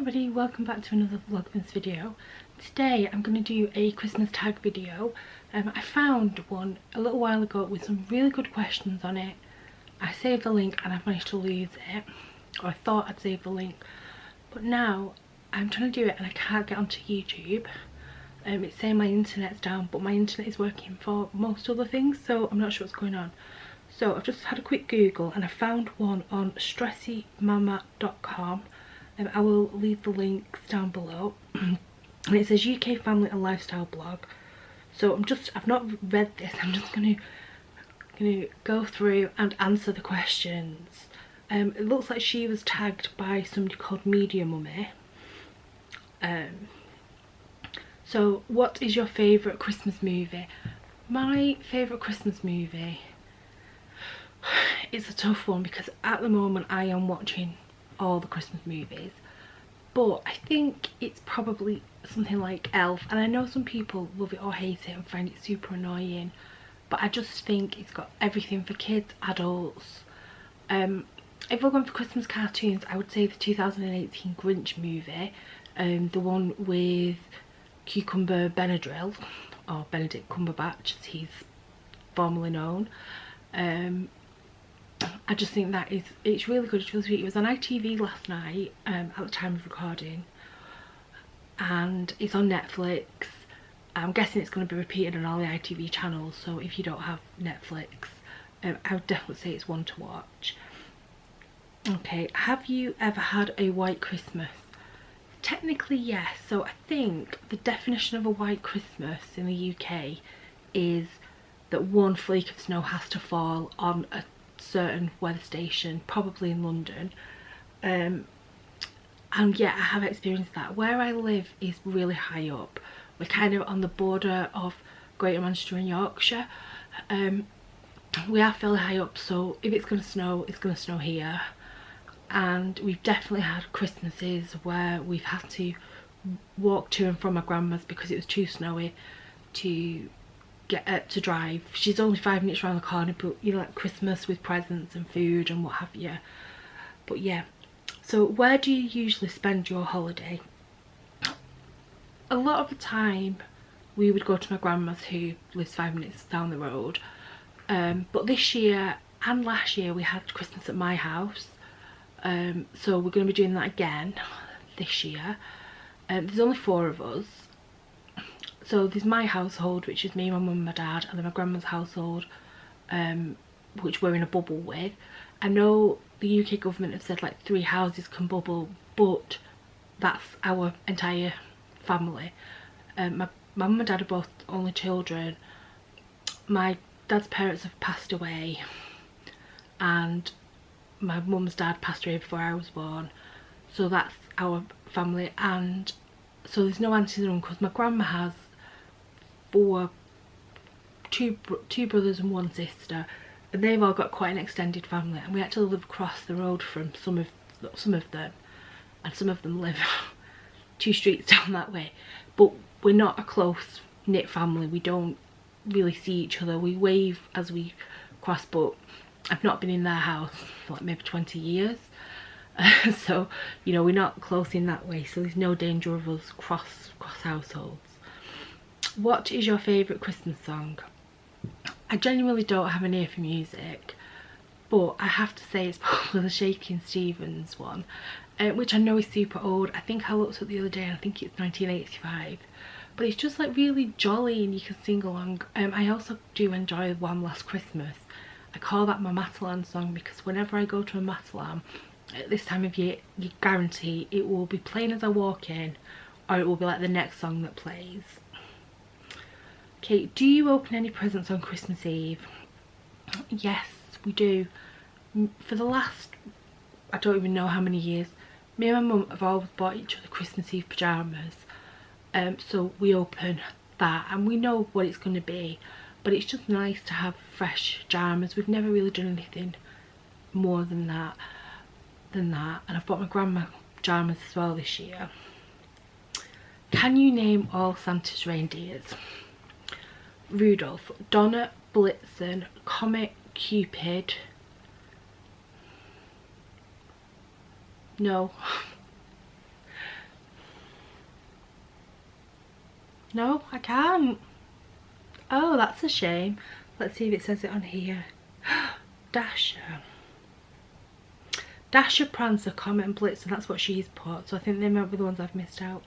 everybody, welcome back to another Vlogmas video. Today I'm going to do a Christmas tag video. I found one a little while ago with some really good questions on it. I saved the link and I've managed to lose it, or I thought I'd saved the link, but now I'm trying to do it and I can't get onto YouTube. It's saying my internet's down, but my internet is working for most other things, so I'm not sure what's going on. So I've just had a quick Google and I found one on stressymama.com. I will leave the links down below. And it says UK family and lifestyle blog. So I've not read this, I'm just gonna go through and answer the questions. It looks like she was tagged by somebody called Media Mummy. So what is your favourite Christmas movie? My favourite Christmas movie, it's a tough one because at the moment I am watching all the Christmas movies, but I think it's probably something like Elf, and I know some people love it or hate it and find it super annoying, but I just think it's got everything for kids, adults. If we're going for Christmas cartoons, I would say the 2018 Grinch movie, the one with Cucumber Benadryl, or Benedict Cumberbatch as he's formerly known. I just think that it's really good, it's really sweet. It was on ITV last night at the time of recording, and it's on Netflix. I'm guessing it's going to be repeated on all the ITV channels, so if you don't have Netflix, I would definitely say it's one to watch. Okay, have you ever had a white Christmas? Technically yes. So I think the definition of a white Christmas in the UK is that one flake of snow has to fall on a certain weather station, probably in London, and yeah, I have experienced that. Where I live is really high up. We're kind of on the border of Greater Manchester and Yorkshire. We are fairly high up, so if it's going to snow, it's going to snow here. And we've definitely had Christmases where we've had to walk to and from my grandma's because it was too snowy to get to drive. She's only 5 minutes around the corner, but you know, like Christmas with presents and food and what have you. But yeah, so where do you usually spend your holiday? A lot of the time we would go to my grandma's, who lives 5 minutes down the road, but this year and last year we had Christmas at my house, so we're going to be doing that again this year. There's only 4 of us. So there's my household, which is me, my mum and my dad, and then my grandma's household, which we're in a bubble with. I know the UK government have said like 3 houses can bubble, but that's our entire family. My mum and dad are both only children. My dad's parents have passed away, and my mum's dad passed away before I was born. So that's our family, and so there's no aunties and uncles. My grandma has two brothers and 1 sister, and they've all got quite an extended family, and we actually live across the road from some of them, and some of them live 2 streets down that way. But we're not a close knit family. We don't really see each other. We wave as we cross, but I've not been in their house for like maybe 20 years. So you know, we're not close in that way, so there's no danger of us cross households. What is your favourite Christmas song? I genuinely don't have an ear for music, but I have to say it's probably the Shakin' Stevens one, which I know is super old. I think I looked at the other day and I think it's 1985, but it's just like really jolly and you can sing along. I also do enjoy One Last Christmas. I call that my Matalan song because whenever I go to a Matalan at this time of year, you guarantee it will be playing as I walk in, or it will be like the next song that plays. Okay, do you open any presents on Christmas Eve? Yes, we do. For the last, I don't even know how many years, me and my mum have always bought each other Christmas Eve pyjamas. So we open that and we know what it's going to be, but it's just nice to have fresh pyjamas. We've never really done anything more than that. And I've bought my grandma pyjamas as well this year. Can you name all Santa's reindeers? Rudolph, Donner, Blitzen, Comet, Cupid. No. No, I can't. Oh, that's a shame. Let's see if it says it on here. Dasher. Dasher, Prancer, Comet and Blitzen, that's what she's put, so I think they might be the ones I've missed out.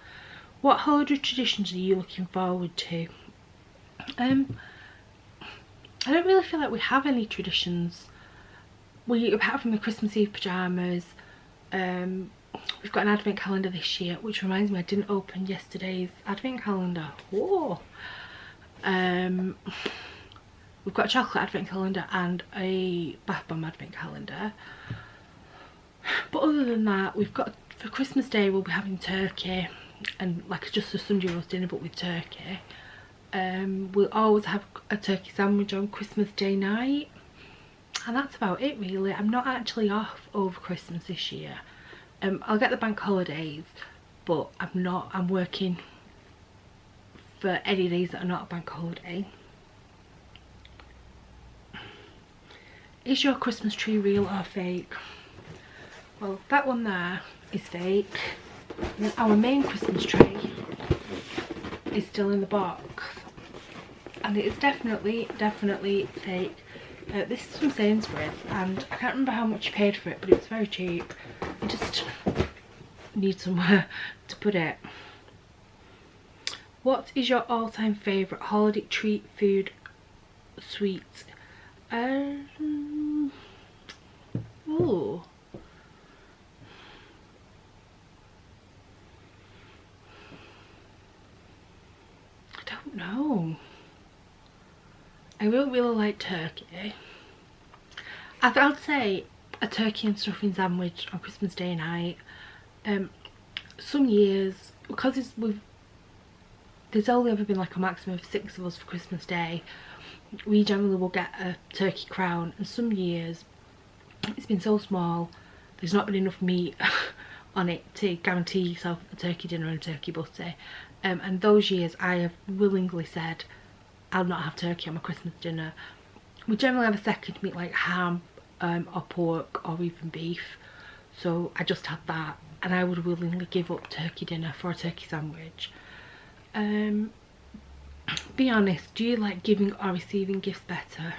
What holiday traditions are you looking forward to? I don't really feel like we have any traditions. Apart from the Christmas Eve pyjamas, we've got an advent calendar this year, which reminds me I didn't open yesterday's advent calendar. Whoa. We've got a chocolate advent calendar and a bath bomb advent calendar. But other than that, we've got, for Christmas Day we'll be having turkey and like just a Sunday roast dinner but with turkey. We'll always have a turkey sandwich on Christmas Day night, and that's about it really. I'm not actually off over Christmas this year. I'll get the bank holidays, but I'm working for any days that are not a bank holiday. Is your Christmas tree real or fake? Well, that one there is fake. And then our main Christmas tree is still in the box, and it is definitely fake. This is from Sainsbury's, and I can't remember how much you paid for it, but it was very cheap. I just need somewhere to put it. What is your all-time favourite holiday treat, food, sweet? Ooh. I don't know. I will really like turkey. I'd say a turkey and stuffing sandwich on Christmas Day night. Some years, because there's only ever been like a maximum of 6 of us for Christmas Day, we generally will get a turkey crown, and some years it's been so small there's not been enough meat on it to guarantee yourself a turkey dinner and a turkey butty, and those years I have willingly said I'll not have turkey on my Christmas dinner. We generally have a second meat like ham or pork or even beef, so I just had that, and I would willingly give up turkey dinner for a turkey sandwich. Be honest, do you like giving or receiving gifts better?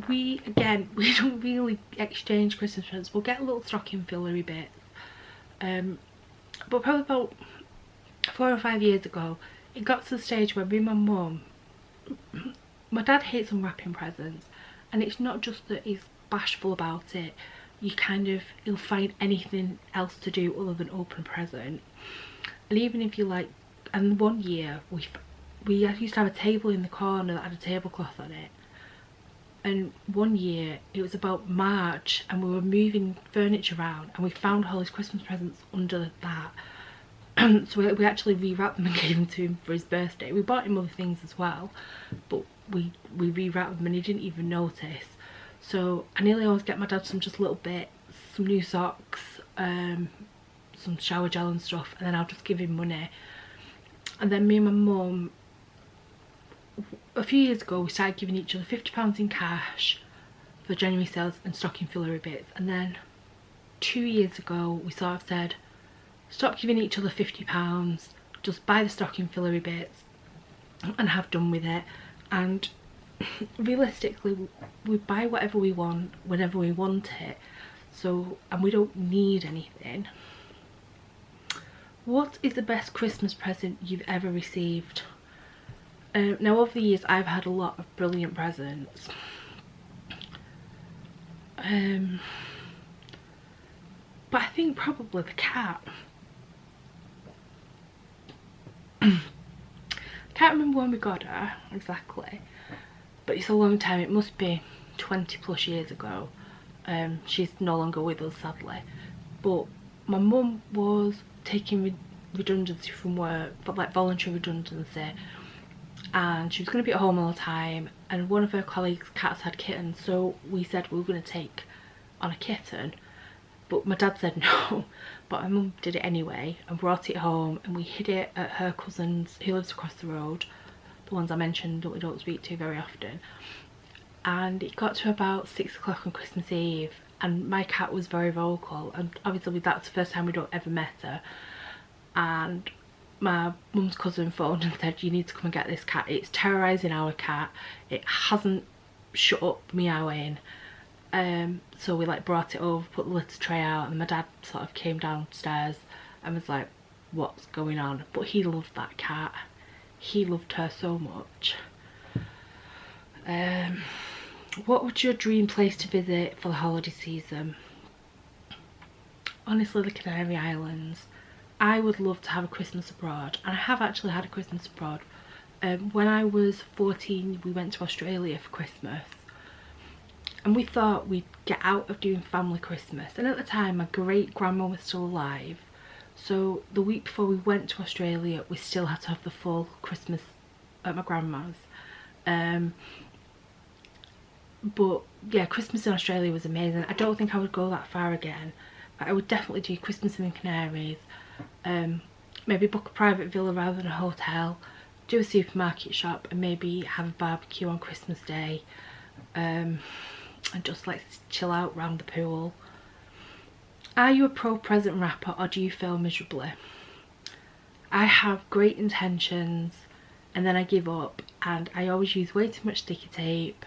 We don't really exchange Christmas presents. We'll get little stocking fillery bits, but probably about 4 or 5 years ago it got to the stage where me and my mum, my dad hates unwrapping presents, and it's not just that he's bashful about it, he'll find anything else to do other than open a present. And even if you like, and one year we used to have a table in the corner that had a tablecloth on it, and one year it was about March and we were moving furniture around and we found all his Christmas presents under that. So we actually rewrapped them and gave them to him for his birthday. We bought him other things as well, but we rewrapped them and he didn't even notice. So I nearly always get my dad some just little bits, some new socks, some shower gel and stuff, and then I'll just give him money. And then me and my mum, a few years ago we started giving each other £50 in cash for January sales and stocking fillery bits, and then 2 years ago we sort of said stop giving each other £50, just buy the stocking fillery bits and have done with it. And realistically we buy whatever we want whenever we want it, so, and we don't need anything. What is the best Christmas present you've ever received? Now over the years I've had a lot of brilliant presents, but I think probably the cat. I can't remember when we got her exactly, but it's a long time. It must be 20 plus years ago. She's no longer with us sadly, but my mum was taking redundancy from work, but like voluntary redundancy, and she was going to be at home all the time, and one of her colleagues' cats had kittens, so we said we were going to take on a kitten, but my dad said no, but my mum did it anyway and brought it home, and we hid it at her cousin's who lives across the road, the ones I mentioned that we don't speak to very often. And it got to about 6 o'clock on Christmas Eve and my cat was very vocal, and obviously that's the first time we'd ever met her, and my mum's cousin phoned and said, you need to come and get this cat, it's terrorising our cat, it hasn't shut up meowing. So we like brought it over, put the litter tray out, and my dad sort of came downstairs and was like, what's going on? But he loved that cat, he loved her so much. What would your dream place to visit for the holiday season? Honestly, the Canary Islands. I would love to have a Christmas abroad, and I have actually had a Christmas abroad. When I was 14, we went to Australia for Christmas, and we thought we'd get out of doing family Christmas, and at the time my great grandma was still alive, so the week before we went to Australia we still had to have the full Christmas at my grandma's. But yeah, Christmas in Australia was amazing. I don't think I would go that far again, but I would definitely do Christmas in the Canaries. Maybe book a private villa rather than a hotel, do a supermarket shop, and maybe have a barbecue on Christmas Day, and just like chill out round the pool. Are you a pro present wrapper, or do you fail miserably? I have great intentions and then I give up, and I always use way too much sticky tape,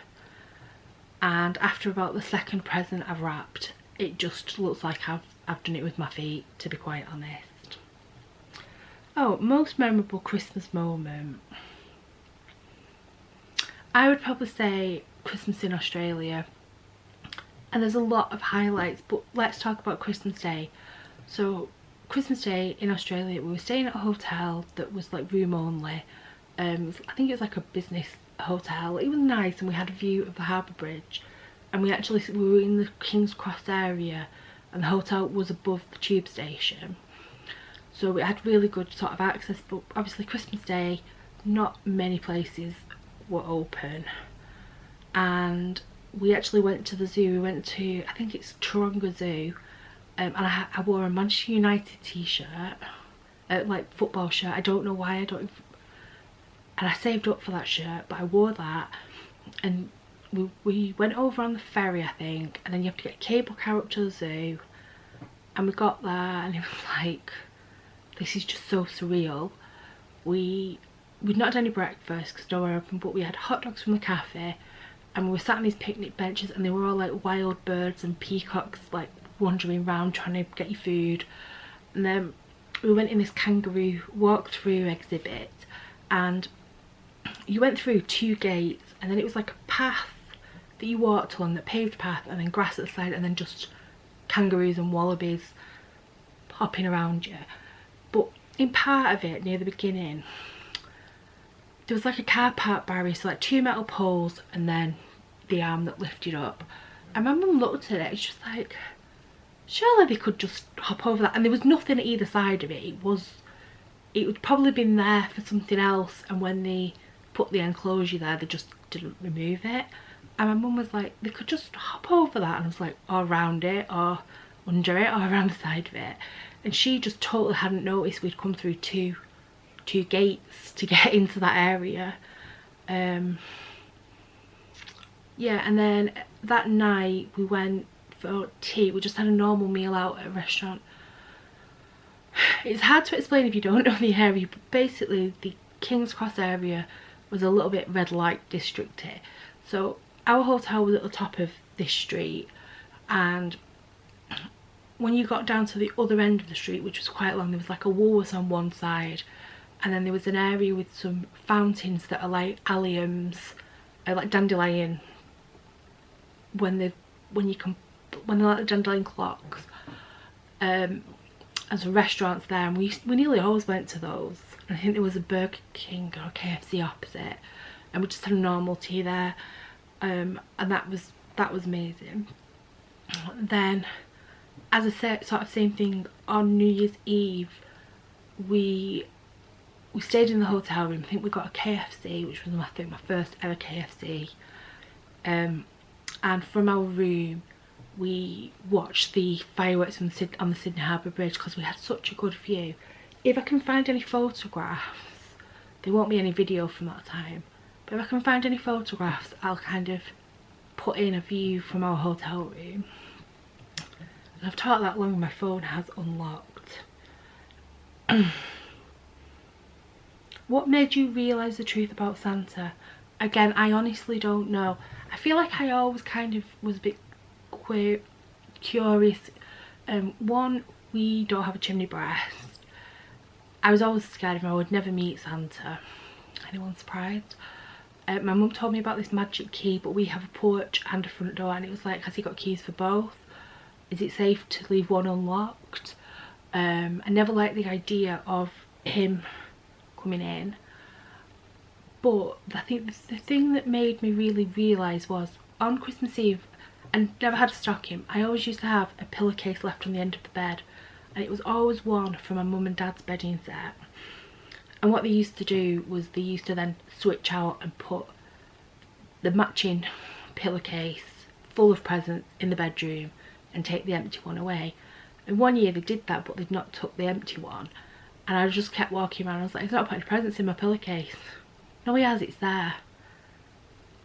and after about the second present I've wrapped, it just looks like I've done it with my feet, to be quite honest. Oh, most memorable Christmas moment. I would probably say Christmas in Australia, and there's a lot of highlights, but let's talk about Christmas Day. So Christmas Day in Australia, we were staying at a hotel that was like room only. I think it was like a business hotel. It was nice, and we had a view of the harbour bridge, and we were in the King's Cross area, and the hotel was above the tube station, so we had really good sort of access. But obviously Christmas Day, not many places were open, and we actually went to the zoo. We went to, I think it's Taronga Zoo, and I wore a Manchester United t-shirt, like football shirt. I don't know why, and I saved up for that shirt, but I wore that, and we went over on the ferry, I think, and then you have to get a cable car up to the zoo, and we got there, and it was like, this is just so surreal. We'd not had any breakfast because nowhere open, but we had hot dogs from the cafe, and we were sat on these picnic benches, and they were all like wild birds and peacocks like wandering around trying to get you food. And then we went in this kangaroo walk-through exhibit, and you went through 2 gates, and then it was like a path that you walked along, that paved path, and then grass at the side, and then just kangaroos and wallabies hopping around you. But in part of it, near the beginning, there was like a car park barrier, so like 2 metal poles and then the arm that lifted up. And my mum looked at it, it's just like, surely they could just hop over that. And there was nothing at either side of it. It would probably been there for something else, and when they put the enclosure there, they just didn't remove it. And my mum was like, they could just hop over that, and I was like, or around it, or under it, or around the side of it. And she just totally hadn't noticed we'd come through two gates to get into that area. Yeah, and then that night we went for tea. We just had a normal meal out at a restaurant. It's hard to explain if you don't know the area, but basically the King's Cross area was a little bit red light districty. So our hotel was at the top of this street, and when you got down to the other end of the street, which was quite long, there was like a Woolworths on one side, and then there was an area with some fountains that are like alliums, like dandelion, when they're like the dandelion clocks. And some restaurants there, and we nearly always went to those. I think there was a Burger King or KFC opposite, and we just had a normal tea there, and that was amazing. Then, as I said, sort of same thing on New Year's Eve, we stayed in the hotel room. I think we got a KFC, which was my first ever KFC, and from our room we watched the fireworks on the Sydney Harbour Bridge because we had such a good view. If I can find any photographs, there won't be any video from that time, but if I can find any photographs, I'll kind of put in a view from our hotel room. And I've talked that long, my phone has unlocked. What made you realise the truth about Santa? Again, I honestly don't know. I feel like I always kind of was a bit curious. One, we don't have a chimney breast. I was always scared of him. I would never meet Santa. Anyone surprised? My mum told me about this magic key, but we have a porch and a front door, and it was like, has he got keys for both? Is it safe to leave one unlocked? I never liked the idea of him coming in. But I think the thing that made me really realise was on Christmas Eve, I never had a stocking. I always used to have a pillowcase left on the end of the bed, and it was always one from my mum and dad's bedding set. And what they used to do was they used to then switch out and put the matching pillowcase full of presents in the bedroom and take the empty one away. And one year they did that, but they'd not took the empty one, and I just kept walking around. I was like, he's not putting presents in my pillowcase. No, he has, it's there.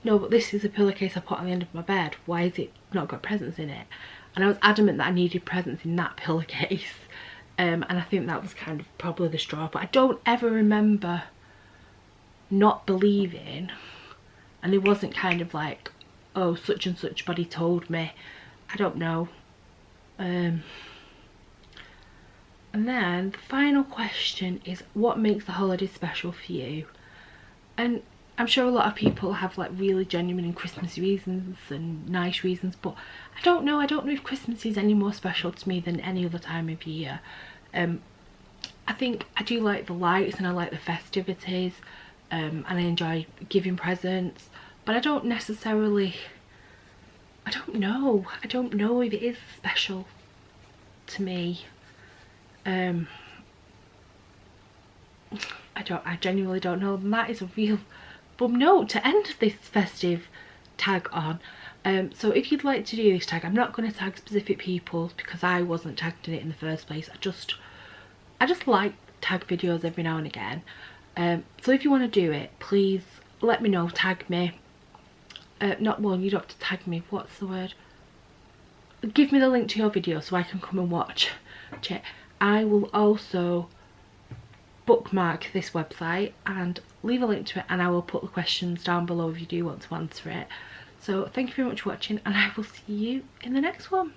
No, but this is a pillowcase I put on the end of my bed. Why is it not got presents in it? And I was adamant that I needed presents in that pillowcase. And I think that was kind of probably the straw. But I don't ever remember not believing. And it wasn't kind of like, oh, such and such body told me. I don't know. And then the final question is, what makes the holiday special for you? And I'm sure a lot of people have like really genuine and Christmas reasons and nice reasons, but I don't know if Christmas is any more special to me than any other time of year. I think I do like the lights and I like the festivities, and I enjoy giving presents, but I don't necessarily, I don't know if it is special to me. I genuinely don't know, and that is a real bum note to end this festive tag on. So if you'd like to do this tag, I'm not going to tag specific people because I wasn't tagged in it in the first place. I just like tag videos every now and again. So if you want to do it, please let me know, tag me. Not, well, you don't have to tag me, what's the word? Give me the link to your video so I can come and watch it. I will also bookmark this website and leave a link to it, and I will put the questions down below if you do want to answer it. So thank you very much for watching, and I will see you in the next one.